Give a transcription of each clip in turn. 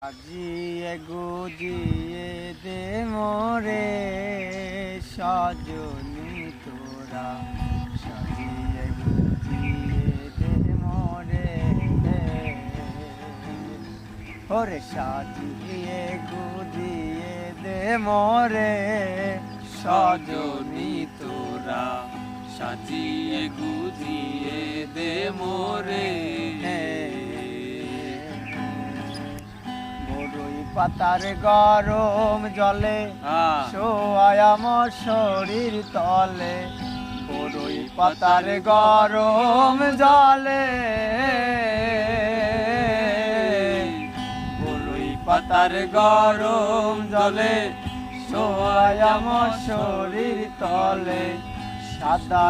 সাজিয়ে গুজিয়ে দে মোরে সজনী তোরা, সাজিয়ে গুজিয়ে দে মোরে, ওরে সাজিয়ে গুজিয়ে দে মোরে সজনী তোরা, সাজিয়ে গুজিয়ে দে মোরে। বড়ই পাতার গরম জলে শোয়ায় আমার শরীর তলে, বড়ই পাতার গরম জলে, বড়ই পাতার গরম জলে শোয়ায় আমার শরীর তলে। সাদা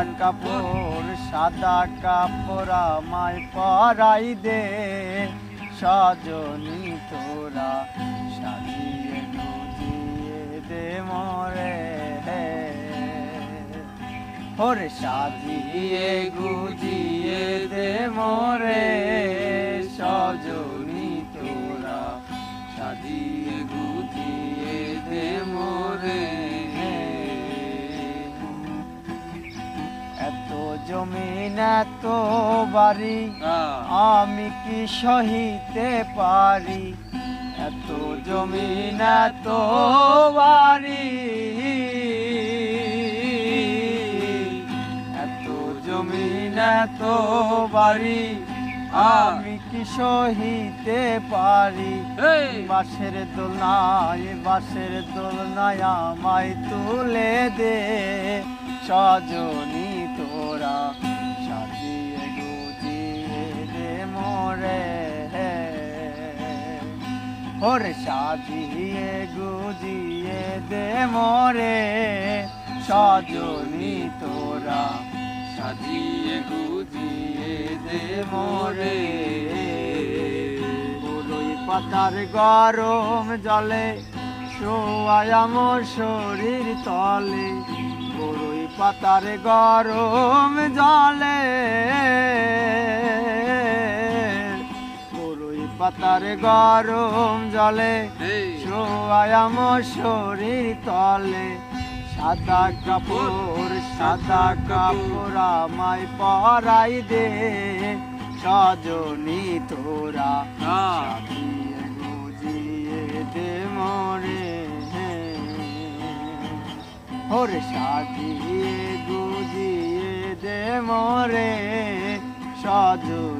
কাপড় আমায় পরাই দে সজনী তোরা, সাজিয়ে গুজিয়ে দে মোরে, ওরে সাজিয়ে গুজিয়ে দে মোরে সজনী তোরা, সাজিয়ে গুজিয়ে দে মোরে। এত জমিন এত বাড়ি আমি কি সহিতে পারি, এত জমিন এত বাড়ি, এত জমিন এত বাড়ি আমি কি সহিতে পারি। বাঁশের দোলনায় আমায় তুলে দে সজনী তোরা, সাজিয়ে গুজিয়ে দে মোরে, ওরে সাজিয়ে গুজিয়ে দে মোরে সজনী তোরা, সাজিয়ে গুজিয়ে দে মোরে। বড়ই পাতার গরম জলে শোয়ায় আমার শরীর তলে, বড়ই পাতার গরম জলে, বড়ই পাতার গরম জলে শোয়ায় আমার শরীর তলে। সাদা কাপড় আমায় পরাই দে সজনী তোরা, সাজিয়ে গুজিয়ে দে মোরে, ওরে সাজিয়ে গুজিয়ে দে মোরে সজনী।